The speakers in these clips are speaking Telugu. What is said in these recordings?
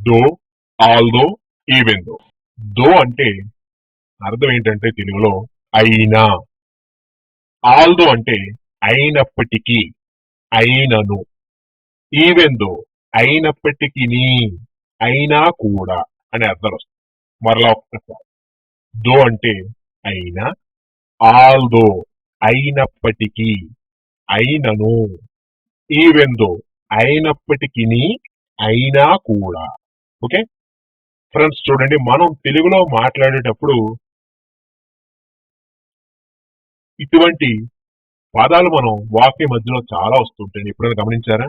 దో, ఆల్దో, ఈవెన్ దో. దో అంటే అర్థం ఏంటంటే తెలుగులో అయినా, ఆల్దో అంటే అయినప్పటికీ, అయినను, ఈవెన్ దో అయినప్పటికీ, అయినా కూడా అనే అర్థం వస్తుంది. మరలా ఒక్కసారి, దో అంటే అయినా, ఆల్దో అయినప్పటికీ, అయినను, ఈవెన్ దో అయినప్పటికీ, అయినా కూడా. ఓకే ఫ్రెండ్స్, చూడండి, మనం తెలుగులో మాట్లాడేటప్పుడు ఇటువంటి పదాలు మనం వాక్య మధ్యలో చాలా వస్తుంటాయి. ఎప్పుడైనా గమనించారా?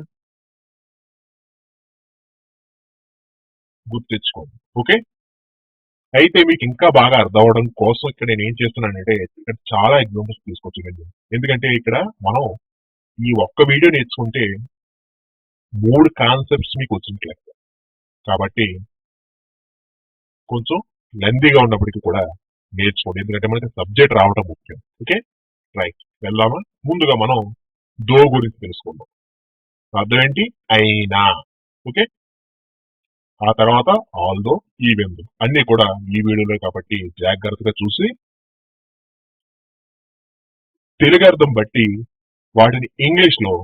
గుర్తు తెచ్చుకోండి. ఓకే, అయితే మీకు ఇంకా బాగా అర్థం అవడం కోసం ఇక్కడ నేను ఏం చేస్తున్నానంటే ఇక్కడ చాలా ఎగ్జాంపుల్స్ తీసుకొచ్చానండి. ఎందుకంటే ఇక్కడ మనం ఈ ఒక్క వీడియో నేర్చుకుంటే 3 కాన్సెప్ట్స్ మీకు వచ్చినట్లే. కాబట్టి కొంచెం లెందీగా ఉన్నప్పటికీ కూడా నేర్చుకోండి, ఎందుకంటే మనకి సబ్జెక్ట్ రావడం ముఖ్యం. ఓకే రైట్, వెళ్దామా? ముందుగా మనం దో గురించి తెలుసుకుందాం. అర్థం ఏంటి? అయినా. ఓకే, ఆ తర్వాత ఆల్దో, ఈవెన్ దో అన్ని కూడా ఈ వీడియోలో కాబట్టి జాగ్రత్తగా చూసి తెలుగు అర్థం బట్టి వాటిని ఇంగ్లీష్ లో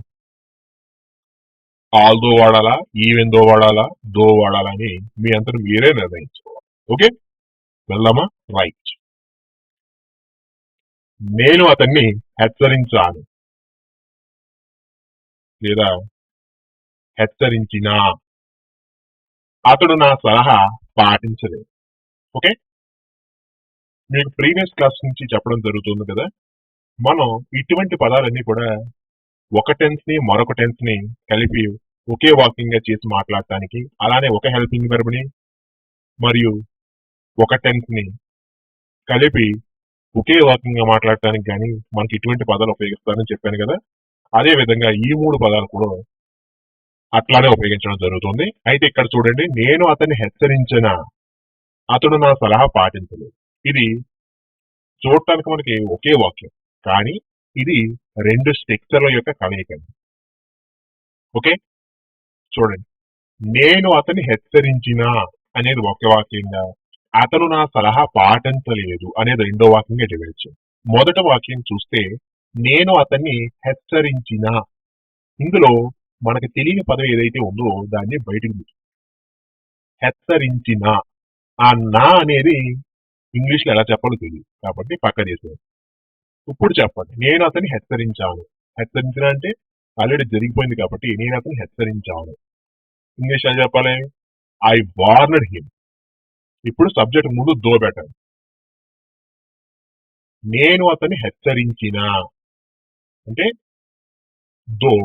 ఆల్దో వాడాలా, ఈవెన్ దో వాడాలా, దో వాడాలా అని మీ అంతటి మీరే నిర్ణయించుకోవాలి. ఓకే, వెళ్దామా? రైట్. నేను అతన్ని హెచ్చరించాను లేదా హెచ్చరించినా, అతడు నా సలహా పాటించలేదు. ఓకే, మీకు ప్రీవియస్ క్లాస్ నుంచి చెప్పడం జరుగుతుంది కదా, మనం ఇటువంటి పదాలన్నీ కూడా ఒక టెన్స్ ని మరొక టెన్స్ ని కలిపి ఒకే వాక్యంగా చేసి మాట్లాడటానికి, అలానే ఒక హెల్పింగ్ వెర్బ్ ని మరియు ఒక టెన్స్ ని కలిపి ఒకే వాక్యంగా మాట్లాడటానికి కానీ మనకి ఇటువంటి పదాలు ఉపయోగిస్తారని చెప్పాను కదా. అదే విధంగా ఈ 3 పదాలు కూడా అట్లానే ఉపయోగించడం జరుగుతుంది. అయితే ఇక్కడ చూడండి, నేను అతన్ని హెచ్చరించిన, అతడు నా సలహా పాటించలేదు. ఇది చూడటానికి మనకి ఒకే వాక్యం, కానీ ఇది 2 స్ట్రక్చర్ల యొక్క కలయిక. ఓకే, చూడండి, నేను అతన్ని హెచ్చరించిన అనేది ఒక వాక్యంగా, అతను నా సలహా పాటించలేదు అనేది రెండో వాక్యంగా డివైడ్. మొదట వాక్యం చూస్తే నేను అతన్ని హెచ్చరించిన, ఇందులో మనకి తెలియని పదం ఏదైతే ఉందో దాన్ని బయటకు హెచ్చరించిన. ఆ నా అనేది ఇంగ్లీష్ లో ఎలా చెప్పాలో తెలియదు కాబట్టి పక్క చేసేది. ఇప్పుడు చెప్పండి, నేను అతన్ని హెచ్చరించాను. హెచ్చరించిన అంటే ఆల్రెడీ జరిగిపోయింది కాబట్టి నేను అతన్ని హెచ్చరించాను. ఇంగ్లీష్ ఎలా చెప్పాలి? I warned him. ఇప్పుడు సబ్జెక్ట్ ముందు దో పెట్టాలి. నేను అతన్ని హెచ్చరించిన అంటే దో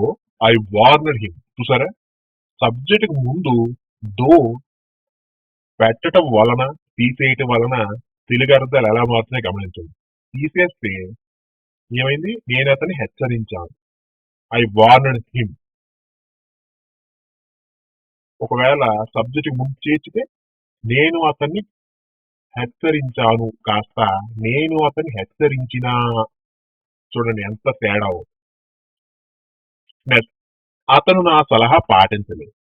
ఐ వార్నడ్ హిమ్. చూసారా, సబ్జెక్ట్ ముందు దో పెట్టడం వలన, తీసేయటం వలన తెలుగు అర్థాలు ఎలా మారుతున్నాయి గమనించండి. తీసేస్తే ఏమైంది? నేను అతన్ని హెచ్చరించాను, ఐ వార్నడ్ హిమ్. ఒకవేళ సబ్జెక్ట్ ముందు చేర్చితే నేను అతన్ని హెచ్చరించాను కాస్త నేను అతన్ని హెచ్చరించిన. చూడండి ఎంత తేడా. నెక్స్ట్, అతను నా సలహా పాటించలేదు.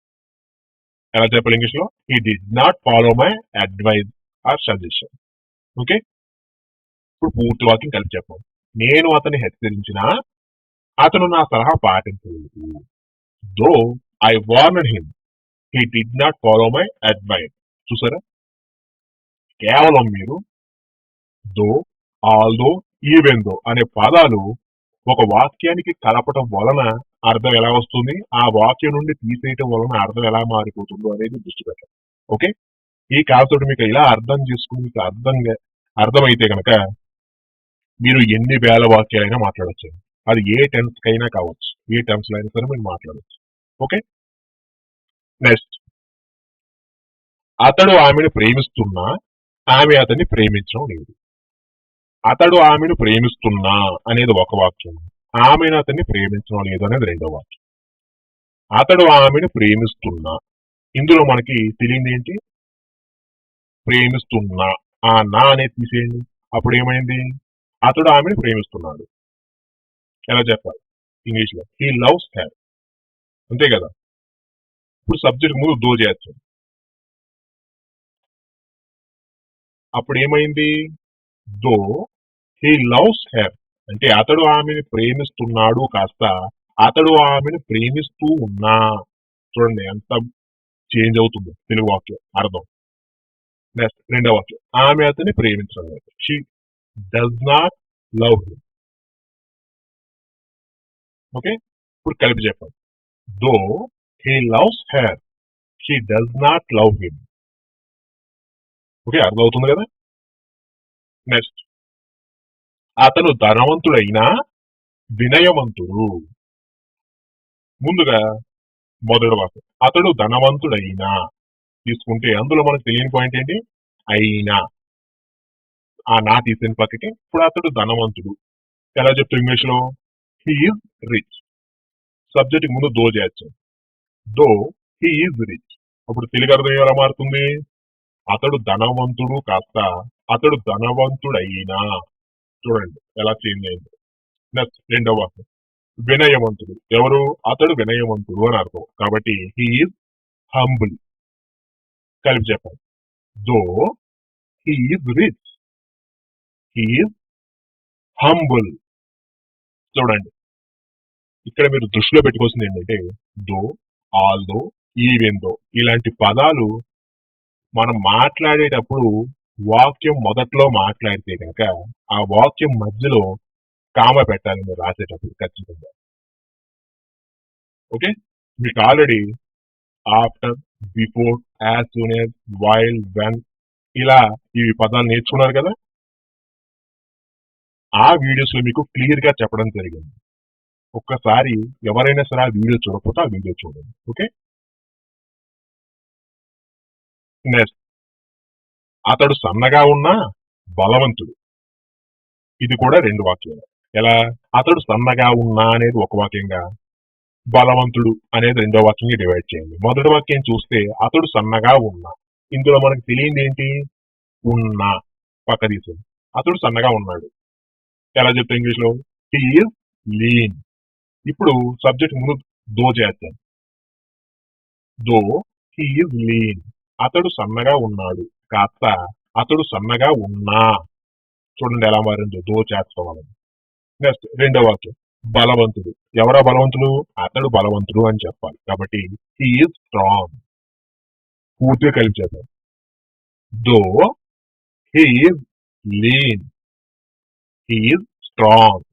ఎలా చెప్పాలి ఇంగ్లీష్ లో? He did not follow my advice or suggestion. Okay, ఇప్పుడు పూర్తి వాక్యం కలిపి చెప్పండి. నేను అతన్ని హెచ్చరించిన, అతను నా సలహా పాటించలేదు. Though I warned him, he did not follow my advice. చూసారా, కేవలం మీరు దో, ఆల్దో, ఈవెన్ దో అనే పదాలు ఒక వాక్యానికి కలపటం వలన అర్థం ఎలా వస్తుంది, ఆ వాక్యం నుండి తీసేయటం వలన అర్థం ఎలా మారిపోతుందో అనేది దృష్టి పెట్టండి. ఓకే, ఈ కాన్సెప్ట్ మీకు ఇలా అర్థం చేసుకుని మీకు అర్థమైతే కనుక మీరు ఎన్ని వేల వాక్యాలైనా మాట్లాడచ్చు. అది ఏ టెన్స్ కైనా కావచ్చు, ఏ టెన్స్ లో అయినా సరే మీరు మాట్లాడచ్చు. ఓకే, నెక్స్ట్, అతడు ఆమెను ప్రేమిస్తున్నా, ఆమె అతన్ని ప్రేమించడం లేదు. అతడు ఆమెను ప్రేమిస్తున్నా అనేది ఒక వాక్యం, ఆమెను అతన్ని ప్రేమించడం లేదు అనేది రెండో వాక్యం. అతడు ఆమెను ప్రేమిస్తున్నా, ఇందులో మనకి తెలియంది ఏంటి? ప్రేమిస్తున్నా. ఆ నా అనేది తీసేయండి, అప్పుడు ఏమైంది? అతడు ఆమెను ప్రేమిస్తున్నాడు. ఎలా చెప్పాలి ఇంగ్లీష్ లో? He loves her. అంతే కదా. ఇప్పుడు సబ్జెక్ట్ ముందు దో చేయొచ్చు. అప్పుడు ఏమైంది? దో హీ లవ్స్ హెర్ అంటే అతడు ఆమెను ప్రేమిస్తున్నాడు కాస్త అతడు ఆమెను ప్రేమిస్తూ ఉన్నా. చూడండి ఎంత చేంజ్ అవుతుంది తెలుగు వాక్యం అర్థం. నెక్స్ట్ రెండవ వాక్యం ఆమె అతన్ని ప్రేమించడం లేదు. She does not love him. Okay, ఇప్పుడు కలిపి చెప్పండి. Though he loves her she does not love him. Okay, అర్థమవుతుంది కదా. నెక్స్ట్ అతను ధనవంతుడైనా వినయవంతుడు. ముందుగా మొదటి వాక్యం అతడు ధనవంతుడైనా తీసుకుంటే అందులో మనకు తెలియని పాయింట్ ఏంటి? అయినా. ఆ నా తీసిన పక్కకి ఇప్పుడు అతడు ధనవంతుడు ఎలా చెప్తాం ఇంగ్లీష్ లో? He's rich. సబ్జెక్ట్ ముందు దో చేయొచ్చు. దో హీఈస్ రిచ్. అప్పుడు తెలుగు అర్థం ఎలా మారుతుంది? అతడు ధనవంతుడు కాస్త అతడు ధనవంతుడైనా. చూడండి ఎలా చేంజ్ అయింది. నెక్స్ట్ రెండవ వాక్యం వినయవంతుడు. ఎవరు? అతడు వినయవంతుడు అని అర్థం. కాబట్టి హీఈస్ హంబుల్. కలిపి చెప్పండి. Though he's rich he's humble. చూడండి ఇక్కడ మీరు దృష్టిలో పెట్టుకోవాల్సింది ఏంటంటే దో, ఆల్దో, ఈవెన్ దో ఇలాంటి పదాలు మనం మాట్లాడేటప్పుడు వాక్యం మొదట్లో మాట్లాడితే కనుక ఆ వాక్యం మధ్యలో కామ పెట్టాలి మీరు రాసేటప్పుడు ఖచ్చితంగా. ఓకే, మీకు already after, before, as soon as, while, when ఇలా ఈ పదాలు నేర్చుకున్నారు కదా. ఆ వీడియోస్ లో మీకు క్లియర్ గా చెప్పడం జరిగింది. ఒక్కసారి ఎవరైనా సరే ఆ వీడియో చూడకపోతే ఆ వీడియో చూడండి. ఓకే, నెక్స్ట్ అతడు సన్నగా ఉన్నా బలవంతుడు. ఇది కూడా రెండు వాక్యాలు. ఎలా? అతడు సన్నగా ఉన్నా అనేది ఒక వాక్యంగా, బలవంతుడు అనేది రెండో వాక్యంగా డివైడ్ చేయండి. మొదటి వాక్యం చూస్తే అతడు సన్నగా ఉన్నా, ఇందులో మనకు తెలియంది ఏంటి? ఉన్నా. పక్క తీసేది. అతడు సన్నగా ఉన్నాడు ఎలా చెప్తా ఇంగ్లీష్ లో? He is lean. ఇప్పుడు సబ్జెక్ట్ ముందు దో చేస్తాను. Though he is lean. అతడు సన్నగా ఉన్నాడు కాస్త అతడు సన్నగా ఉన్నా. చూడండి ఎలా మారిందో దో చేసుకోవాలని. నెక్స్ట్ రెండో వాక్యం బలవంతుడు. ఎవరా బలవంతుడు? అతడు బలవంతుడు అని చెప్పాలి. కాబట్టి హీ ఈజ్ స్ట్రాంగ్. పూర్తిగా కలిపి చేద్దాం. Though he is lean he is strong.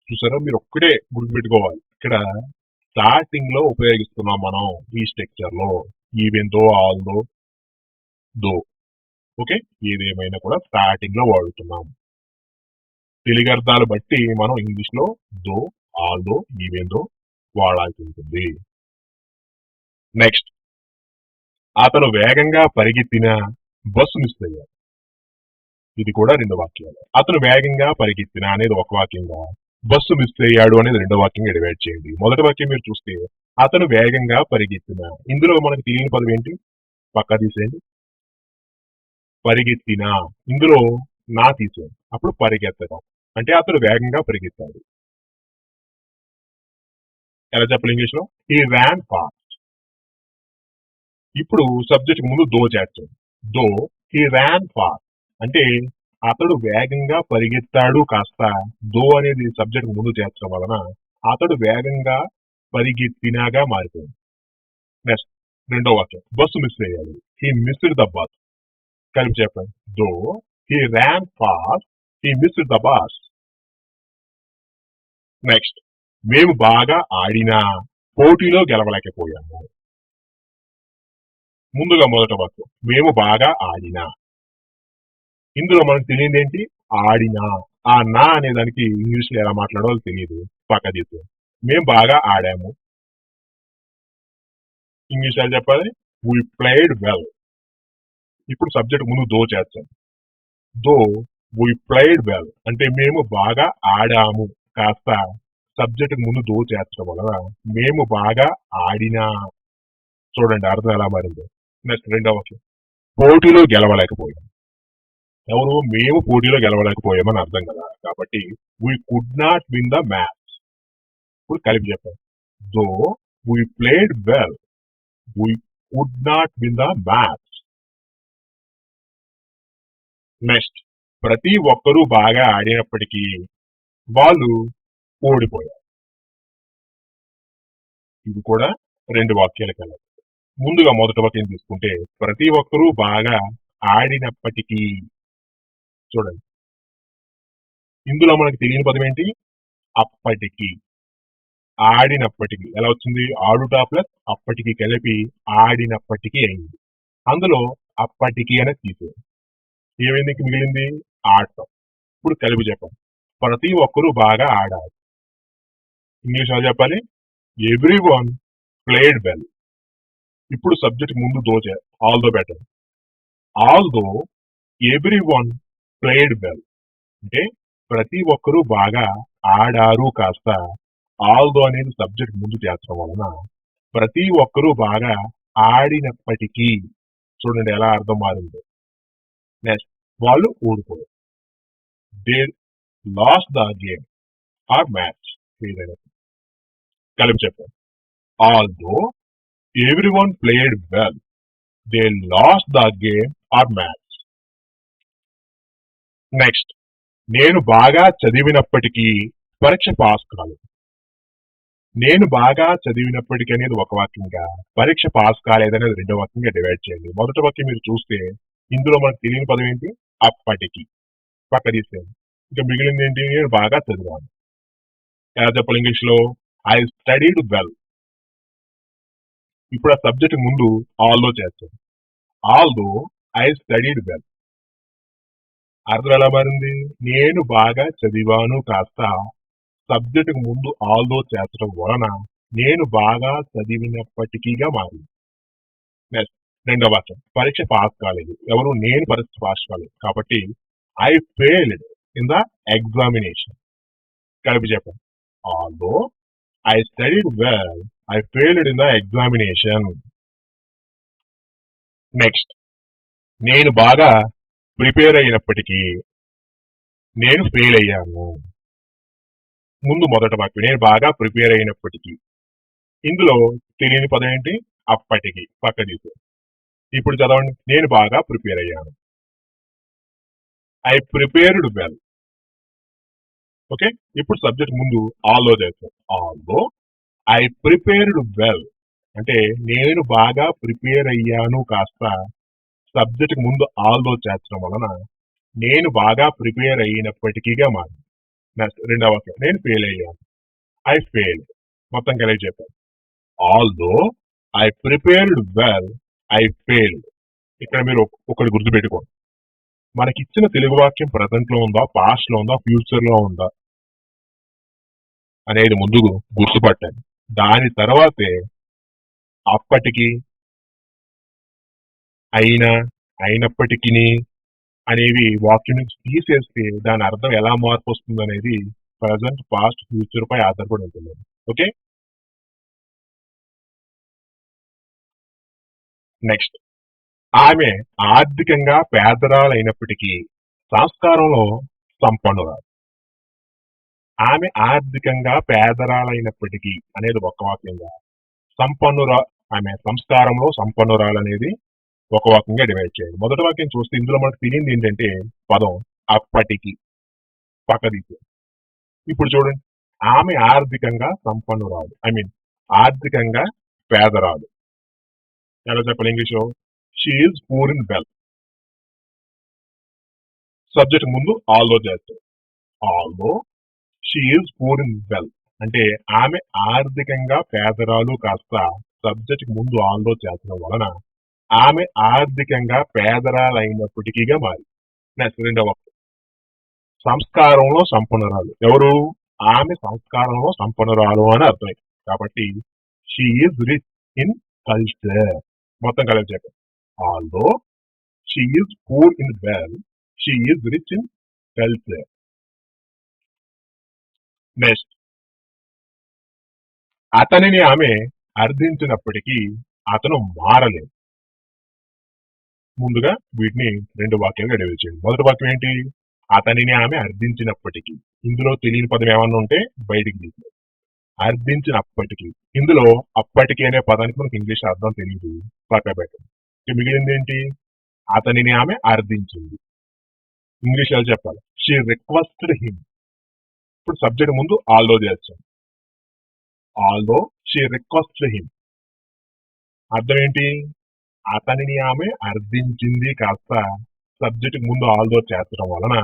చూసారా, మీరు ఒక్కడే గుర్తుపెట్టుకోవాలి. ఇక్కడ స్టార్టింగ్ లో ఉపయోగిస్తున్నాం మనం ఈ స్ట్రక్చర్ లో ఈవెన్ దో, ఆల్దో, దో. ఓకే, ఏదేమైనా కూడా స్టార్టింగ్ లో వాడుతున్నాం. తెలుగు అర్థాలు బట్టి మనం ఇంగ్లీష్ లో దో, ఆల్దో, ఈవెన్ దో వాడాల్సి ఉంటుంది. నెక్స్ట్ అతను వేగంగా పరిగెత్తిన బస్సు మిస్ అయ్యాడు. ఇది కూడా రెండు వాక్యాలు. అతను వేగంగా పరిగెత్తిన అనేది ఒక వాక్యంగా, బస్సు మిస్ అయ్యాడు అనేది రెండో వాక్యంగా డివైడ్ చేయండి. మొదటి వాక్యం మీరు చూస్తే అతను వేగంగా పరిగెత్తిన, ఇందులో మనకు తెలియని పదం ఏంటి? పక్కా తీసేయండి. పరిగెత్తిన, ఇందులో నా తీసేయండి. అప్పుడు పరిగెత్తడం అంటే అతడు వేగంగా పరిగెత్తాడు. ఎలా చెప్పాలి ఇంగ్లీష్ లో? He Ryan fast. ఇప్పుడు సబ్జెక్ట్ ముందు దో చేర్చండి. దో హీ ర్యాన్ ఫాస్ట్ అంటే అతడు వేగంగా పరిగెత్తాడు కాస్త దో అనేది సబ్జెక్ట్ ముందు చేర్చడం వలన అతడు వేగంగా పరిగెత్తినాగా మారిపోయింది. నెక్స్ట్ రెండో వాక్యం బస్సు మిస్ అయ్యాడు. He missed the bus. కలిపి చెప్పండి. Though he Ryan fast he missed the bus. Next మేము బాగా ఆడినా పోటీలో గెలవలేకపోయాము. ముందుగా మొదట వాక్యం మేము బాగా ఆడినా, ఇందులో మనకు తెలియదు ఏంటి? ఆడినా. ఆ నా అనే దానికి ఇంగ్లీష్ లో ఎలా మాట్లాడాలో తెలియదు. పక్క తీసు. మేము బాగా ఆడాము. ఇంగ్లీష్ ఎలా చెప్పాలి? We played well. ఇప్పుడు సబ్జెక్ట్ ముందు దో చేస్తాం. దో వీ ప్లేడ్ వెల్ అంటే మేము బాగా ఆడాము కాస్త సబ్జెక్ట్ ముందు దో చేర్చడం వలన మేము బాగా ఆడినా. చూడండి అర్థం ఎలా మారిందో. నెక్స్ట్ రెండవ వాక్యం పోటీలో గెలవలేకపోయాం. ఎవరు? మేము పోటీలో గెలవలేకపోయామని అర్థం కదా. కాబట్టి we could not win the match. ఇప్పుడు కలిపి చెప్పాం. Though we played well we could not win the match. Next, ప్రతి ఒక్కరూ బాగా ఆడినప్పటికీ వాళ్ళు ఓడిపోయారు. ఇవి కూడా 2 వాక్యాలు కలవు. ముందుగా మొదటి వాక్యం తీసుకుంటే ప్రతి ఒక్కరూ బాగా ఆడినప్పటికీ, చూడండి ఇందులో మనకి తెలియని పదం ఏంటి? అప్పటికి. ఆడినప్పటికీ ఎలా వచ్చింది? ఆడుట ప్లస్ అప్పటికి కలిపి ఆడినప్పటికీ అయింది. అందులో అప్పటికి అనేది తీసేది. ఏమైంది? మిగిలింది ఆడటం. ఇప్పుడు కలిపి చెప్పండి. ప్రతి ఒక్కరూ బాగా ఆడారు. ఇంగ్లీష్ లో చెప్పాలి, ఎవ్రీ వన్ ప్లేడ్ వెల్. ఇప్పుడు సబ్జెక్ట్ ముందు దోచే ఆల్ దో బెటర్. ఆల్ దో ఎవ్రీ వన్ ప్లేడ్ వెల్ అంటే ప్రతి ఒక్కరూ బాగా ఆడారు కాస్త ఆల్ దో అనేది సబ్జెక్ట్ ముందు చేర్చడం వలన ప్రతి ఒక్కరూ బాగా ఆడినప్పటికీ, చూడండి ఎలా అర్థం మారింది. నెక్స్ట్, వాళ్ళు ఓడిపోయారు. They lost the game or match. కలిపి చెప్పారు. Although everyone played well, they lost the game or match. Next, నేను బాగా చదివినప్పటికీ పరీక్ష పాస్ కాలేదు. నేను బాగా చదివినప్పటికీ అనేది ఒక వాక్యంగా, పరీక్ష పాస్ కాలేదనేది రెండో వాక్యంగా డివైడ్ చేయండి. మొదటి వాక్యం మీరు చూస్తే ఇందులో మనకు తెలియని పదం ఏంటి? అప్పటికి. పక్క తీసేయండి. ఇంకా మిగిలింది ఏంటి? నేను బాగా చదివాను. ఎలా చెప్పాలి ఇంగ్లీష్ లో? I studied well. ఇప్పుడు ఆ సబ్జెక్ట్ ముందు ఆల్ దో చేస్తాను. All though I studied well. అర్థం ఎలా మారింది? నేను బాగా చదివాను కాస్త సబ్జెక్ట్ ముందు ఆల్ దో చేర్చడం వలన నేను బాగా చదివినప్పటికీగా మారింది. నెక్స్ట్, రెండవ వాక్యం. పరీక్ష పాస్ కాలేదు. ఎవరు? నేను పరీక్ష పాస్ కాలేదు. కాబట్టి I failed in the examination. కలిపి చెప్పండి. Although I studied well, I failed in the examination. Next, నేను బాగా ప్రిపేర్ అయినప్పటికీ నేను ఫెయిల్ అయ్యాను. ముందు మొదటి వాక్యం. నేను బాగా ప్రిపేర్ అయినప్పటికీ. ఇందులో తెలియని పదం ఏంటి? అప్పటికి. పక్క తీసే. ఇప్పుడు చదవండి. నేను బాగా ప్రిపేర్ అయ్యాను. I prepared well. ఓకే, ఇప్పుడు సబ్జెక్ట్ ముందు ఆల్దో చేస్తాం. ఆల్దో ఐ ప్రిపేర్డ్ వెల్ అంటే నేను బాగా ప్రిపేర్ అయ్యాను కాస్త సబ్జెక్ట్ ముందు ఆల్దో చేర్చడం వలన నేను బాగా ప్రిపేర్ అయినప్పటికీగా మారింది. నెక్స్ట్, రెండవ వాక్యం. నేను ఫెయిల్ అయ్యాను. I failed. మొత్తం కలిసి చెప్పాను. Although I prepared well, I failed. ఇక్కడ మీరు ఒకటి గుర్తుపెట్టుకోండి. మనకిచ్చిన తెలుగు వాక్యం ప్రజెంట్ లో ఉందా, పాస్ట్ లో ఉందా, ఫ్యూచర్ లో ఉందా అనేది ముందు గుర్తుపట్టాలి. దాని తర్వాతే అప్పటికి, అయినా, అయినప్పటికీ అనేవి వాక్యం నుంచి తీసేస్తే దాని అర్థం ఎలా మార్పు వస్తుంది అనేది ప్రజెంట్, పాస్ట్, ఫ్యూచర్ పై ఆధారపడి ఉంటుంది. ఓకే, నెక్స్ట్, ఆమె ఆర్థికంగా పేదరాలైనప్పటికీ సంస్కారంలో సంపన్నురాలు. ఆమె ఆర్థికంగా పేదరాలైనప్పటికీ అనేది ఒక వాక్యంగా, ఆమె సంస్కారంలో సంపన్నురాలు అనేది ఒక వాక్యంగా డివైడ్ చేయాలి. మొదటి వాక్యం చూస్తే ఇందులో మనకు తెలియంది ఏంటంటే పదం అప్పటికి. పక్కదీసి ఇప్పుడు చూడండి. ఆమె ఆర్థికంగా సంపన్నురాలు, ఆర్థికంగా పేదరాలు. ఎలా చెప్పాలి ఇంగ్లీష్ లో? She is poor in well. Subject ముందు ఆల్దో చేస్తారు. Although she is poor in well అంటే ఆమె ఆర్థికంగా పేదరాలు కాస్త సబ్జెక్ట్ ముందు ఆల్దో చేర్చడం వలన ఆమె ఆర్థికంగా పేదరాలైనప్పటికీగా మారి. నెక్స్ట్, రెండవ సంస్కారంలో సంపన్నురాలు. ఎవరు? ఆమె సంస్కారంలో సంపన్నురాలు అని అర్థం. కాబట్టి she is rich in culture. మొత్తం కలిసి చెప్పండి. Although she is poor in well, she is rich in culture. Next, అతనిని ఆమె అర్థించినప్పటికీ అతను మారలేదు. ముందుగా వీటిని రెండు వాక్యాలుగా డివైడ్ చేయండి. మొదటి వాక్యం ఏంటి? అతనిని ఆమె అర్థించినప్పటికీ. ఇందులో తెలియని పదం ఏమన్నా ఉంటే బయటికి తీసుకోండి. అర్థించినప్పటికీ. ఇందులో అప్పటికి అనే పదానికి మనకి ఇంగ్లీష్ అర్థం తెలియదు, పక్క పెట్టండి. మిగిలింది ఏంటి? అతనిని ఆమె అర్థించింది. ఇంగ్లీష్ ఎలా చెప్పాలి? She requested him. ఇప్పుడు సబ్జెక్ట్ ముందు ఆల్దో చేస్తాం. ఆల్దో షీ రిక్వెస్టెడ్ హిమ్ అర్థం ఏంటి? అతనిని ఆమె అర్థించింది కాస్త సబ్జెక్ట్ ముందు ఆల్దో చేర్చడం వలన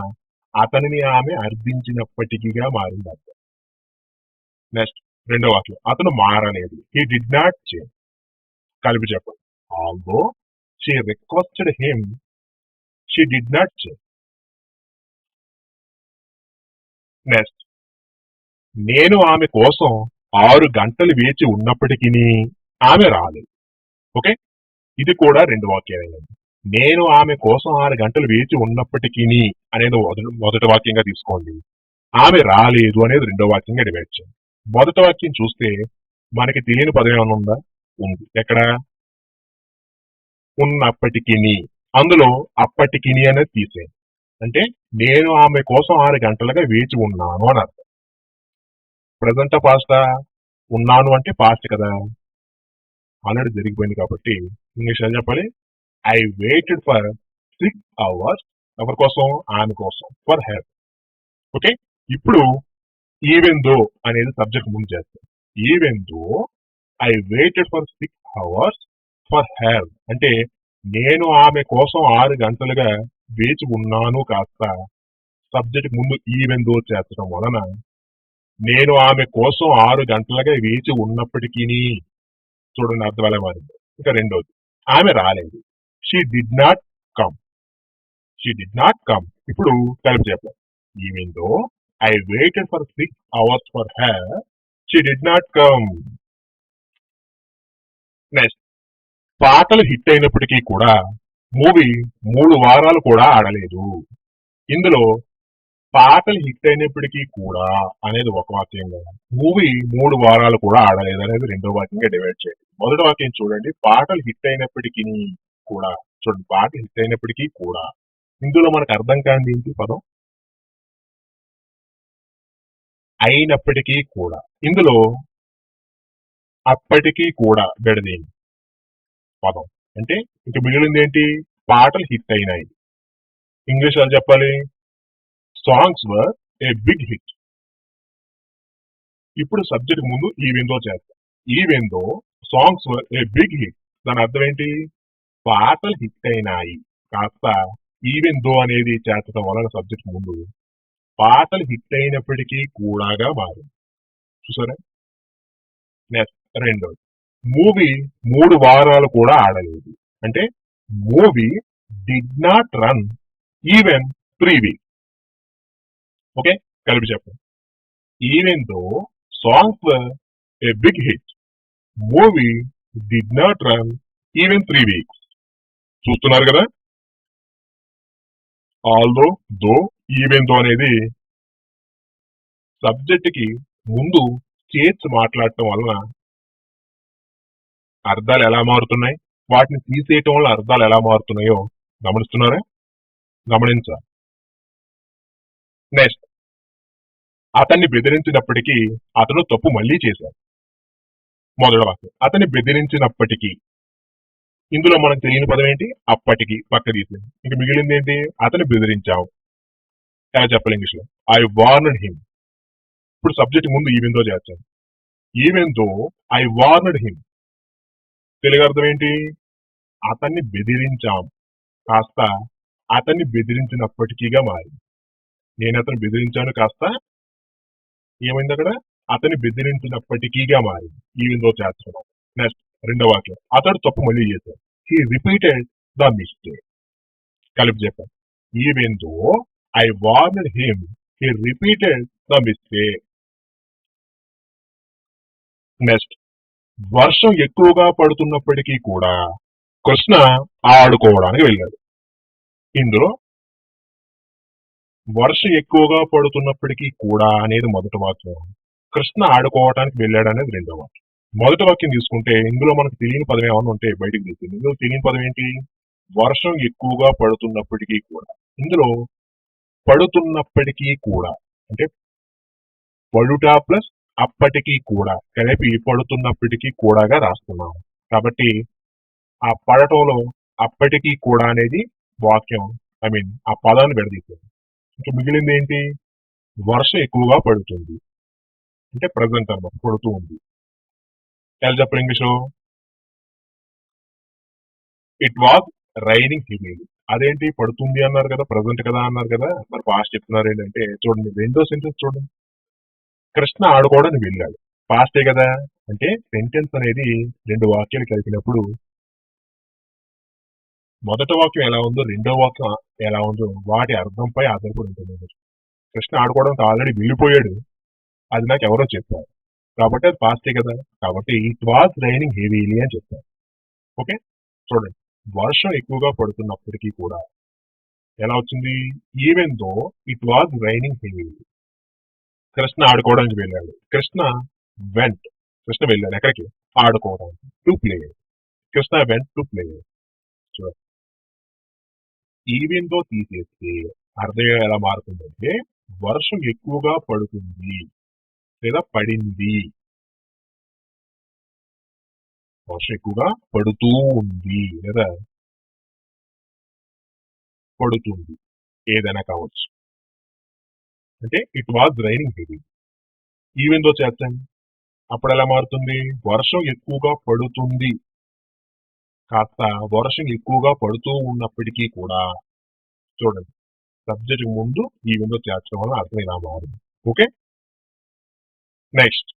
అతనిని ఆమె అర్థించినప్పటికీగా మారింది అర్థం. నెక్స్ట్ రెండో వాక్యం, అతను మారలేదు. He did not change. కలిపి చెప్పండి. Although she requested him, she did not change. Next, నేను ఆమె కోసం 6 గంటలు వేచి ఉన్నప్పటికీ ఆమె రాలేదు. ఓకే, ఇది కూడా రెండు వాక్యాలు. నేను ఆమె కోసం 6 గంటలు వేచి ఉన్నప్పటికీ అనేది మొదటి వాక్యంగా తీసుకోండి. ఆమె రాలేదు అనేది రెండో వాక్యంగా డివైడ్ చేయండి. మొదటి వాక్యం చూస్తే మనకి తెలియని పదం ఏమైనా ఉందా? ఉంది. ఎక్కడ? ఉన్నప్పటికీ. అందులో అప్పటికి అనేది తీసేయండి. అంటే నేను ఆమె కోసం 6 గంటలుగా వేచి ఉన్నాను అని అర్థం. ప్రజెంట్ పాస్టా? ఉన్నాను అంటే పాస్ట్ కదా, ఆల్రెడీ జరిగిపోయింది కాబట్టి ఇంగ్లీష్ ఏం చెప్పాలి? I waited for 6 hours. ఎవరి కోసం? ఆమె కోసం. For her. ఓకే, ఇప్పుడు ఈవెన్ దో అనేది సబ్జెక్ట్ ముందు చేస్తాం. Even though I waited for 6 hours for her అంటే నేను ఆమె కోసం 6 గంటలుగా వేచి ఉన్నాను కాస్త సబ్జెక్ట్ ముందు ఈవెన్ దో చేర్చడం వలన నేను ఆమె కోసం 6 గంటలుగా వేచి ఉన్నప్పటికీ చూడండి అర్థం ఎలా మారింది. ఇంకా రెండోది, ఆమె రాలేదు. She did not come. She did not come. ఇప్పుడు కలిపి చెప్పాలి. Even though I waited for 6 hours for her, she did not come. Next, పాటలు హిట్ అయినప్పటికీ కూడా మూవీ 3 వారాలు కూడా ఆడలేదు. ఇందులో పాటలు హిట్ అయినప్పటికీ కూడా అనేది ఒక వాక్యంగా, మూవీ 3 వారాలు కూడా ఆడలేదు అనేది రెండో వాక్యంగా డివైడ్ చేయండి. మొదటి వాక్యం చూడండి, పాటలు హిట్ అయినప్పటికీ కూడా. చూడండి, పాటలు హిట్ అయినప్పటికీ కూడా. ఇందులో మనకు అర్థం కానిది ఏంటి పదం? అయినప్పటికీ కూడా. ఇందులో అప్పటికీ కూడా విడదీయండి పదం. అంటే ఇంక మిగిలింది ఏంటి? పాటలు హిట్ అయినాయి. ఇంగ్లీష్ అని చెప్పాలి, songs were a big hit. ఇప్పుడు సబ్జెక్ట్ ముందు ఈవెన్ దో చేస్తాం. Even though songs were a big hit. దాని అర్థం ఏంటి? పాటలు హిట్ అయినాయి కాస్త ఈవెన్ దో అనేది చేర్చడం వలన సబ్జెక్ట్ ముందు పాటలు హిట్ అయినప్పటికీ కూడాగా మారింది. చూసారా? నెక్స్ట్ రెండోది, మూవీ 3 వారాలు కూడా ఆడలేదు. అంటే movie did not run even 3 weeks. Okay, కలిపి చెప్పండి. Even though songs were a big hit, movie did not run even 3 weeks. చూస్తున్నారు కదా? ఆల్దో, దో, ఈవెన్ దో అనేది సబ్జెక్ట్ కి ముందు చేర్చి మాట్లాడటం వలన అర్థాలు ఎలా మారుతున్నాయి, వాటిని తీసేయటం వల్ల అర్థాలు ఎలా మారుతున్నాయో గమనిస్తున్నారా? గమనించాలి. నెక్స్ట్, అతన్ని బెదిరించినప్పటికీ అతను తప్పు మళ్ళీ చేశాడు. మొదటి వాక్యం, అతన్ని బెదిరించినప్పటికీ. ఇందులో మనకు తెలియని పదం ఏంటి? అప్పటికి. పక్క తీసింది. ఇంక మిగిలింది ఏంటి? అతన్ని బెదిరించావు. ఎలా చెప్పాలి ఇంగ్లీష్ లో? I warned him. ఇప్పుడు సబ్జెక్ట్ ముందు ఈవెన్ దో చేర్చాను. Even though I warned him. Telugu అర్థం ఏంటి? అతన్ని బెదిరించాం కాస్త అతన్ని బెదిరించినప్పటికీగా మారింది. నేను అతను బెదిరించాను కాస్త ఏమైంది అక్కడ? అతన్ని బెదిరించినప్పటికీగా మారింది ఈవెన్ దో చేర్చడం. నెక్స్ట్ రెండో వాక్యం, అతడు తప్పు మళ్ళీ చేశాడు. He repeated the mistake. కలిపి చెప్పాను. Even though I warned him, he repeated the mistake. Next, వర్షం ఎక్కువగా పడుతున్నప్పటికీ కూడా కృష్ణ ఆడుకోవడానికి వెళ్ళాడు. ఇందులో వర్షం ఎక్కువగా పడుతున్నప్పటికీ కూడా అనేది మొదటి వాక్యం, కృష్ణ ఆడుకోవడానికి వెళ్ళాడు అనేది రెండో వాక్యం. మొదటి వాక్యం తీసుకుంటే ఇందులో మనకు తెలియని పదం ఏమన్నా ఉంటే బయటకు తీస్తుంది. ఇందులో తెలియని పదం ఏంటి? వర్షం ఎక్కువగా పడుతున్నప్పటికీ కూడా. ఇందులో పడుతున్నప్పటికీ కూడా అంటే పడుట ప్లస్ అప్పటికీ కూడా కలిపి పడుతున్నప్పటికీ కూడాగా రాస్తున్నాం. కాబట్టి ఆ పడటంలో అప్పటికీ కూడా అనేది వాక్యం ఐ మీన్ ఆ పదాన్ని విడదీశాను. ఇంకా మిగిలింది ఏంటి? వర్షం ఎక్కువగా పడుతుంది అంటే ప్రజెంట్ అన్నమాట, పడుతూ ఉంది. ఎలా చెప్పాలి ఇంగ్లీష్లో? It was raining heavily. అదేంటి పడుతుంది అన్నారు కదా, ప్రజెంట్ కదా అన్నారు కదా, మరి పాస్ట్ చెప్తున్నారు ఏంటంటే చూడండి, రెండో సెంటెన్స్ చూడండి. కృష్ణ ఆడుకోవడానికి వెళ్ళాడు, పాస్టే కదా. అంటే సెంటెన్స్ అనేది రెండు వాక్యాలు కలిపినప్పుడు మొదటి వాక్యం ఎలా ఉందో రెండో వాక్యం ఎలా ఉందో వాటి అర్థంపై ఆధారపడి ఉంటుంది. కృష్ణ ఆడుకోవడానికి ఆల్రెడీ వెళ్ళిపోయాడు, అది నాకు ఎవరో చెప్పారు కాబట్టి అది పాస్టే కదా. కాబట్టి ఇట్ వాజ్ రైనింగ్ హెవీలీ అని చెప్తారు. ఓకే, చూడండి, వర్షం ఎక్కువగా పడుతున్నప్పటికీ కూడా ఎలా వచ్చింది? Even though it was raining heavily. Krishna ఆడుకోవడానికి వెళ్ళాడు. కృష్ణ వెంట్. కృష్ణ వెళ్ళాడు ఎక్కడికి? ఆడుకోవడానికి. To play. Krishna went to play. చూడండి, ఈవెన్ దో తీసేస్తే అర్థం ఎలా మారుతుందంటే వర్షం ఎక్కువగా పడుతుంది లేదా పడింది. వర్షం ఎక్కువగా పడుతూ ఉంది లేదా పడుతుంది, ఏదైనా కావచ్చు. అంటే it was raining heavy. Even though చేర్చండి, అప్పుడు ఎలా మారుతుంది? వర్షం ఎక్కువగా పడుతుంది కాస్త వర్షం ఎక్కువగా పడుతూ ఉన్నప్పటికీ కూడా. చూడండి, సబ్జెక్ట్ ముందు ఈవెన్ దో చేర్చడం వల్ల అర్థం ఇలా మారింది. ఓకే, నెక్స్ట్,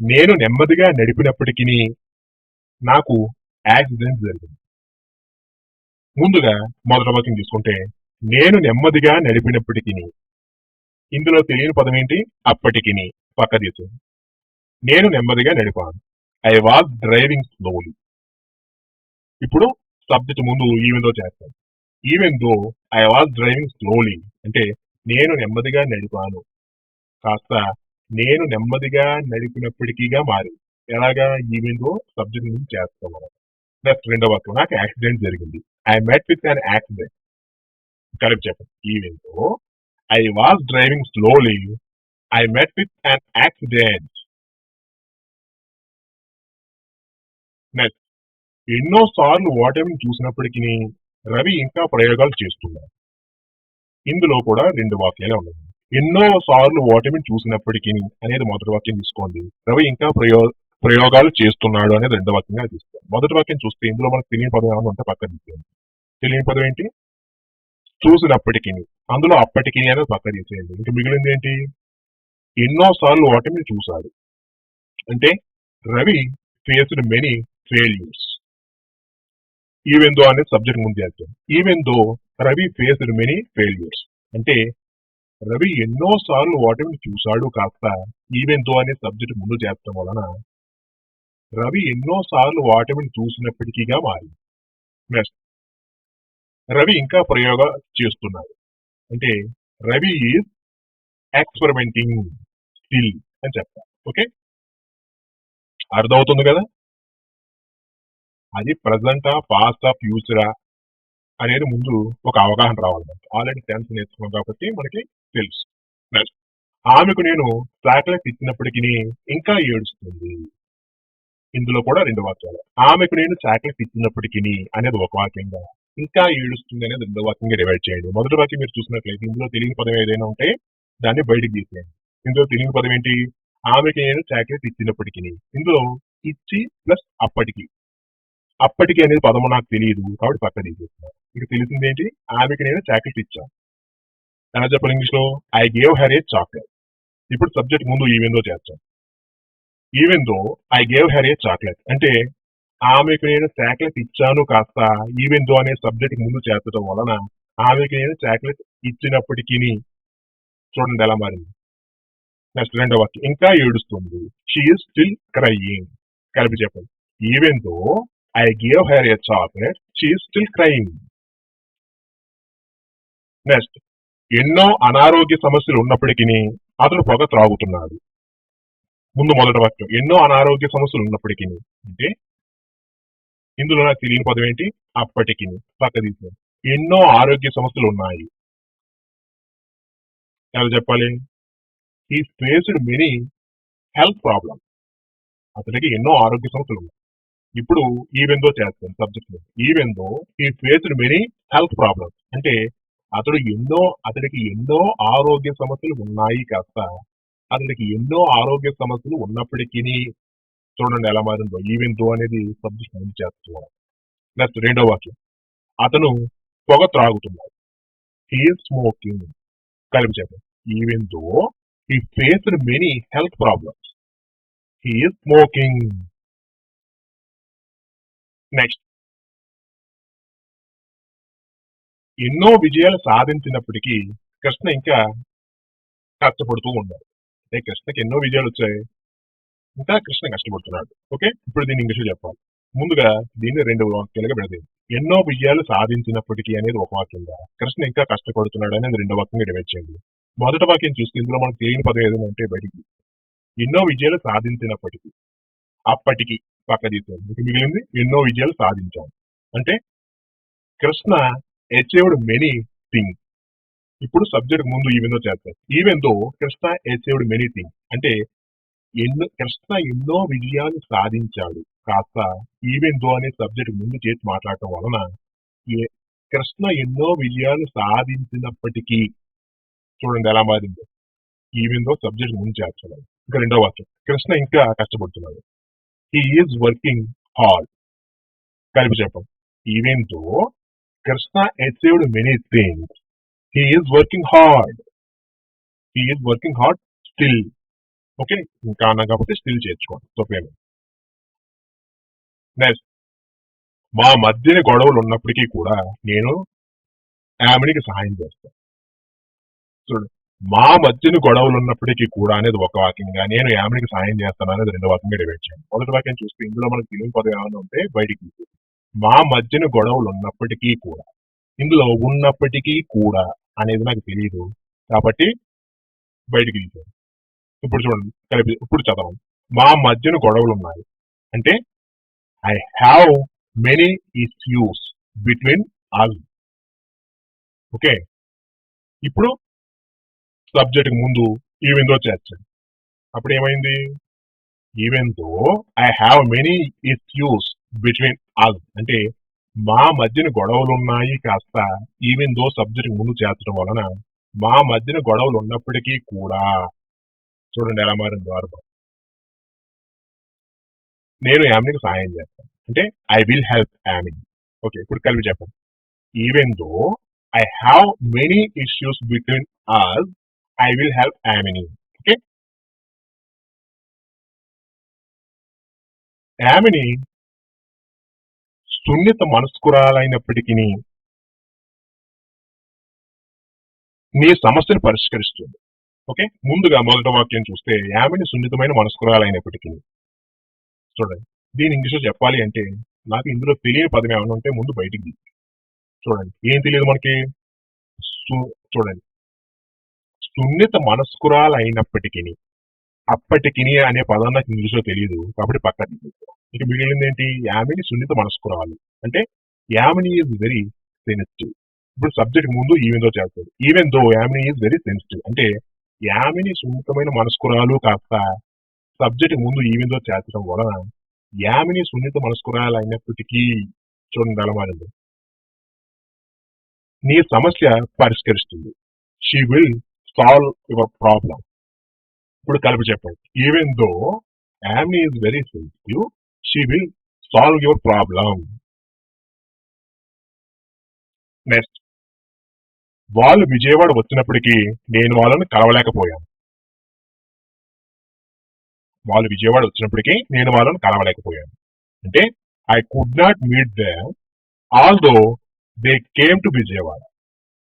నేను నెమ్మదిగా నడిపినప్పటికీ నాకు యాక్సిడెంట్ జరిగింది. ముందుగా మొదటి వాక్యం తీసుకుంటే నేను నెమ్మదిగా నడిపినప్పటికీ, ఇందులో తెలియని పదం ఏంటి? అప్పటికి. పక్క తీసు. నేను నెమ్మదిగా నడిపాను, ఐ వాజ్ డ్రైవింగ్ స్లోలీ. ఇప్పుడు సబ్జెక్ట్ ముందు ఈవెన్ దో చేస్తాను. Even though I was driving slowly అంటే నేను నెమ్మదిగా నడిపాను కాస్త నేను నెమ్మదిగా నడిపినప్పటికీగా మారింది. ఎలాగా? ఈవెన్ దో సబ్జెక్ట్ నుంచి చేస్తాం మనం. నెక్స్ట్ రెండో వాక్యం, నాకు యాక్సిడెంట్ జరిగింది, I met with an accident. కలిపి చెప్పండి, even though I was driving slowly I met with an accident. Next, ఎన్నో సార్లు ఓటమిని చూసినప్పటికీ రవి ఇంకా ప్రయోగాలు చేస్తున్నాడు. ఇందులో కూడా రెండు వాక్యాలే ఉన్నాయి. ఎన్నో సార్లు ఓటమిని చూసినప్పటికీ అనేది మొదటి వాక్యం తీసుకోండి, రవి ఇంకా ప్రయోగాలు చేస్తున్నాడు అనేది రెండో వాక్యంగా తీసుకోండి. మొదటి వాక్యం చూస్తే ఇందులో మనకు తెలియని పదం ఏమైనా ఉంటే పక్కన తీసేయండి. తెలియని పదం ఏంటి? చూసినప్పటికీ. అందులో అప్పటికి అనేది పక్క తీసేయండి. ఇంకా మిగిలింది ఏంటి? ఎన్నో సార్లు ఓటమిని చూశాడు అంటే Ravi faced many failures. Even though అనేది సబ్జెక్ట్ ముందు చేస్తాం. ఈవెన్ దో రవి ఫేస్డ్ మెనీ ఫెయిల్యూర్స్ అంటే రవి ఎన్నో సార్లు ఓటమిని చూశాడు కాస్త ఈవెన్ దో అనే సబ్జెక్ట్ ముందు చేస్తాం వలన రవి ఎన్నో సార్లు ఓటమిని చూసినప్పటికీగా మారింది. నెక్స్ట్, రవి ఇంకా ప్రయోగం చేస్తున్నాడు అంటే రవి ఈజ్ ఎక్స్పెరిమెంటింగ్ స్టిల్ అని చెప్తాం. ఓకే, అర్థమవుతుంది కదా? అది ప్రజెంటా, పాస్టా, ఫ్యూచరా అనేది ముందు ఒక అవగాహన రావాలి. ఆల్రెడీ టెన్స్ నేర్చుకున్నాం కాబట్టి మనకి తెలుసు. నెక్స్ట్, ఆమెకు నేను చాక్లెట్ ఇచ్చినప్పటికీ ఇంకా ఏడుస్తుంది. ఇందులో కూడా రెండు వాక్యాలు. ఆమెకు నేను చాక్లెట్ ఇచ్చినప్పటికీ అనేది ఒక వాక్యంగా, ఇంకా ఏడుస్తుంది అనేది రెండో వాక్యంగా డివైడ్ చేయండి. మొదటి వాక్యం మీరు చూసినట్లయితే ఇందులో తెలియని పదం ఏదైనా ఉంటే దాన్ని బయటికి తీసేయండి. ఇందులో తెలియని పదం ఏంటి? ఆమెకి నేను చాక్లెట్ ఇచ్చినప్పటికీ. ఇందులో ఇచ్చి ప్లస్ అప్పటికి. అప్పటికి అనేది పదము నాకు తెలియదు కాబట్టి పక్క తీసేస్తున్నాను. ఇక తెలిసింది ఏంటి? ఆమెకి నేను చాక్లెట్ ఇచ్చాను. ఎలా చెప్పాలి ఇంగ్లీష్ లో? I gave her A chocolate. ఇప్పుడు సబ్జెక్ట్ ముందు ఈవెన్ దో చేస్తాను. Even though I gave her A chocolate అంటే ఆమెకు నేను చాక్లెట్ ఇచ్చాను కాస్త ఈవెన్ దో అనే సబ్జెక్ట్ ముందు చేర్చడం వలన ఆమెకి నేను చాక్లెట్ ఇచ్చినప్పటికీ. చూడండి ఎలా మారింది. నెక్స్ట్ రెండో వాక్యం, ఇంకా ఏడుస్తుంది, షీ ఈజ్ స్టిల్ క్రయింగ్. కలిపి చెప్పండి, even though I gave her A chocolate she is still crying. Next, ఎన్నో అనారోగ్య సమస్యలు ఉన్నప్పటికీ అతను పొగ త్రాగుతున్నాడు. ముందు మొదటి వాక్యం, ఎన్నో అనారోగ్య సమస్యలు ఉన్నప్పటికీ అంటే ఇందులో నాకు తెలియని పదం ఏంటి? అప్పటికి. పక్క తీసాను. ఎన్నో ఆరోగ్య సమస్యలు ఉన్నాయి. ఎలా చెప్పాలి? ఈ ఫేస్డ్ మెనీ హెల్త్ ప్రాబ్లమ్. అతనికి ఎన్నో ఆరోగ్య సమస్యలు ఉన్నాయి. ఇప్పుడు ఈవెన్ దో చేస్తాను సబ్జెక్ట్ ఈవెన్ దో ఈ ఫేస్డ్ మెనీ హెల్త్ ప్రాబ్లమ్స్ అంటే అతడికి ఎన్నో ఆరోగ్య సమస్యలు ఉన్నాయి కాస్త అతడికి ఎన్నో ఆరోగ్య సమస్యలు ఉన్నప్పటికీ చూడండి ఎలా మారిందో ఈవెన్ దో అనేది సబ్జెక్ట్ ముందు చేస్తున్నాడు. నెక్స్ట్ రెండో వాక్యం అతను పొగ త్రాగుతున్నాడు. హీఈస్ స్మోకింగ్ కలిపి చెప్పండి even though he faced many health problems he's smoking. Next ఎన్నో విజయాలు సాధించినప్పటికీ కృష్ణ ఇంకా కష్టపడుతూ ఉన్నాడు. అంటే కృష్ణకి ఎన్నో విజయాలు వచ్చాయి, ఇంకా కృష్ణ కష్టపడుతున్నాడు. ఓకే, ఇప్పుడు దీన్ని ఇంగ్లీష్ చెప్పాలి. ముందుగా దీన్ని రెండు వాక్యాలుగా పెడతాయి. ఎన్నో విజయాలు సాధించినప్పటికీ అనేది ఒక వాక్యంగా, కృష్ణ ఇంకా కష్టపడుతున్నాడు అనేది రెండో వాక్యంగా డివైడ్ చేయండి. మొదటి వాక్యం చూస్తే ఇందులో మనకు తెలియని పదం ఏదంటే బయటికి ఎన్నో విజయాలు సాధించినప్పటికీ, అప్పటికి పక్క తీసాను, మీకు మిగిలింది ఎన్నో విజయాలు సాధించాను అంటే కృష్ణ అచీవ్డ్ మెనీ థింగ్స్. ఇప్పుడు సబ్జెక్ట్ ముందు ఈవెన్ దో చేస్తారు. Even though Krishna achieved many things అంటే కృష్ణ ఎన్నో విజయాలు సాధించాడు కాస్త ఈవెన్ దో అనే సబ్జెక్ట్ ముందు చేసి మాట్లాడటం వలన కృష్ణ ఎన్నో విజయాలు సాధించినప్పటికీ చూడండి ఎలా మారిందో. ఈవెన్ దో సబ్జెక్ట్ ముందు చేర్చాలి. ఇంకా రెండో వాక్యం కృష్ణ ఇంకా కష్టపడుతున్నాడు. హీ ఈజ్ వర్కింగ్ హార్డ్ కలిపి చెప్పండి even though Krishna achieved many things he is working hard. He is working hard still. Okay, ఇంకా అన్నా కాబట్టి స్టిల్ చేర్చుకోండి. ఓకేనా. నెక్స్ట్ మా మధ్యన గొడవలు ఉన్నప్పటికీ కూడా నేను ఆమెనికి సహాయం చేస్తాను. చూడండి, మా మధ్యన గొడవలు ఉన్నప్పటికీ కూడా అనేది ఒక వాక్యంగా, నేను ఆమెనికి సహాయం చేస్తాను అనేది రెండు వాక్యంగా డివైడ్ చేయండి. మొదటి వాక్యం చూస్తే ఇందులో మనకు తెలియని పదం ఏమైనా ఉంటే బయటికి తీసేది. మా మధ్యన గొడవలు ఉన్నప్పటికీ కూడా, ఇందులో ఉన్నప్పటికీ కూడా అనేది నాకు తెలియదు కాబట్టి బయటికి తీసేది. ఇప్పుడు చూడండి కలిపి ఇప్పుడు చదవండి. మా మధ్యన గొడవలు ఉన్నాయి అంటే I have many issues between us. Okay, ఇప్పుడు సబ్జెక్ట్ ముందు ఈవెన్ దో చేర్చండి. అప్పుడు ఏమైంది? Even though I have many issues between us అంటే మా మధ్యన గొడవలు ఉన్నాయి కాస్త ఈవెన్ దో సబ్జెక్ట్ ముందు చేర్చడం వలన మా మధ్యన గొడవలు ఉన్నప్పటికీ కూడా చూడండి ఎలా మారింది వారు. నేను యామినికి సహాయం చేస్తాను అంటే I will help Yamini. Okay, ఇప్పుడు కలిపి చెప్పండి even though I have many issues between us I will help Yamini. Okay, Yamini సున్నిత మనస్కురాలైనప్పటికీ నీ సమస్యను పరిష్కరిస్తుంది. ఓకే, ముందుగా మొదటి వాక్యం చూస్తే యామిని సున్నితమైన మనస్కురాలైనప్పటికీ చూడండి, దీని ఇంగ్లీష్లో చెప్పాలి అంటే నాకు ఇందులో తెలియని పదం ఏమైనా ఉంటే ముందు బయటికి చూడండి. ఏం తెలియదు మనకి? చూడండి, సున్నిత మనస్కురాలైనప్పటికీ అప్పటికి అనే పదం నాకు ఇంగ్లీష్లో తెలియదు కాబట్టి పక్కన ఇక మిగిలింది ఏంటి? యామిని సున్నిత మనస్కురాలు అంటే యామిని ఈజ్ వెరీ సెన్సిటివ్. ఇప్పుడు సబ్జెక్ట్ ముందు ఈవెన్ దో చేస్తారు. Even though Yamini is very sensitive అంటే యామిని సున్నితమైన మనస్కురాలు కాస్త సబ్జెక్ట్ ముందు ఈవెన్ దో చేర్చడం వలన యామిని సున్నిత మనస్కురాలు అయినప్పటికీ చూడండి ఎలా మారింది. నీ సమస్య పరిష్కరిస్తుంది. She will solve your problem. ఇప్పుడు కలిపి చెప్పండి even though Yamini is very sensitive she will solve your problem. Next వాళ్ళు విజయవాడ వచ్చినప్పటికీ నేను వాళ్ళని కలవలేకపోయాను. వాళ్ళు విజయవాడ వచ్చినప్పటికీ నేను వాళ్ళని కలవలేకపోయాను అంటే I could not meet them although they came to Vijayawada.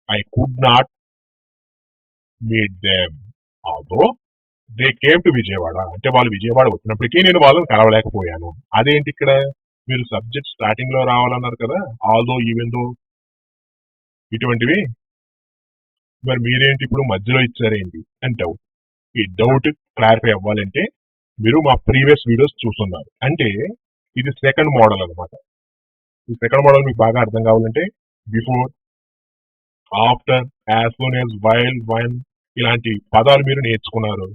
I could not meet them although they came to Vijayawada అంటే వాళ్ళు విజయవాడ వచ్చినప్పటికీ నేను వాళ్ళని కలవలేకపోయాను. అదేంటి ఇక్కడ మీరు సబ్జెక్ట్ స్టార్టింగ్ లో రావాలన్నారు కదా, ఆల్దో ఈవెన్ దో ఇటువంటివి, మరి మీరేంటి ఇప్పుడు మధ్యలో ఇచ్చారేంటి అని డౌట్. ఈ డౌట్ క్లారిఫై అవ్వాలంటే మీరు మా ప్రీవియస్ వీడియోస్ చూస్తున్నారు అంటే ఇది సెకండ్ మోడల్ అనమాట. ఈ సెకండ్ మోడల్ మీకు బాగా అర్థం కావాలంటే before, after, as soon as, while, one ఇలాంటి పదాలు మీరు నేర్చుకున్నారు.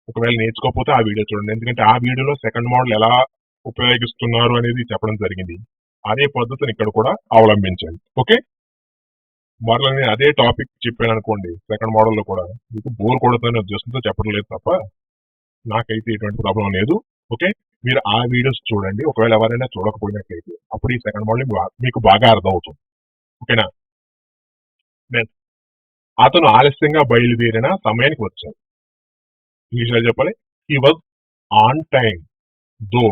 ఒకవేళ నేర్చుకోకపోతే ఆ వీడియో చూడండి, ఎందుకంటే ఆ వీడియోలో సెకండ్ మోడల్ ఎలా ఉపయోగిస్తున్నారు అనేది చెప్పడం జరిగింది. అదే పద్ధతిని ఇక్కడ కూడా అవలంబించండి. ఓకే, మరలా నేను అదే టాపిక్ చెప్పాను అనుకోండి సెకండ్ మోడల్లో కూడా మీకు బోర్ కొడుతుందనే ఉద్దేశంతో చెప్పడం లేదు తప్ప నాకైతే ఎటువంటి ప్రాబ్లం లేదు. ఓకే, మీరు ఆ వీడియోస్ చూడండి. ఒకవేళ ఎవరైనా చూడకపోయినట్లయితే అప్పుడు ఈ సెకండ్ మోడల్ మీకు బాగా అర్థం అవుతుంది. ఓకేనా. Next, అతను ఆలస్యంగా బయలుదేరిన సమయానికి వచ్చాడు. ఇంగ్లీష్లో చెప్పాలి, he was on time though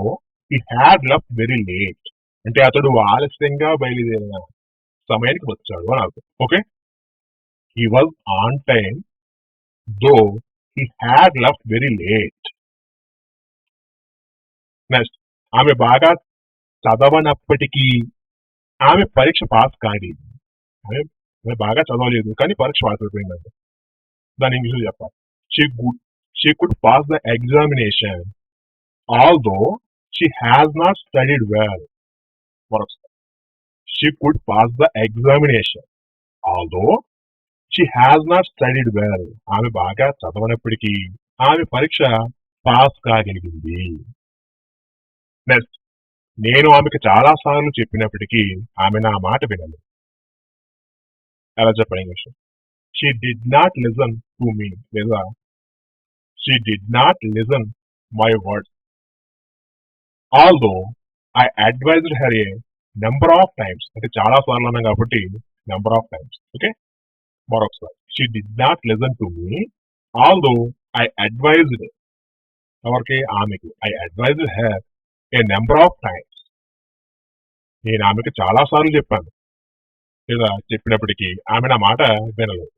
he had left very late. అంటే అతడు ఆలస్యంగా బయలుదేరిన సమయానికి వచ్చాడు అని అర్థం. Okay, he was on time though he had left very late. Next, ఆమె బాగా చదవనప్పటికీ ఆమె పరీక్ష పాస్ కాలేదు. ఆమె బాగా చదవలేదు కానీ పరీక్ష పాస్ అయిపోయిందండి. దాని ఇంగ్లీష్లో చెప్పాలి, she could pass the examination although she has not studied well. She could pass the examination although she has not studied well. ఆమె బాగా చదవనప్పటికీ ఆమె పరీక్ష పాస్ కాగలిగింది. నెక్స్ట్, నేను ఆమెకు చాలా సార్లు చెప్పినప్పటికీ ఆమె నా మాట వినలేదు. ఎలా చెప్పండి English? She did not listen to me. లేదా she did not listen my words. Although I advised her a number of times. అంటే చాలా సార్లు అన్నాం కాబట్టి number of times. ఓకే, మరొకసారి, she did not listen to me although I advised ఎవరికి? ఆమెకి. I advised her a number of times. నేను ఆమెకు చాలా సార్లు చెప్పాను లేదా చెప్పినప్పటికీ ఆమె నా మాట వినలేదు.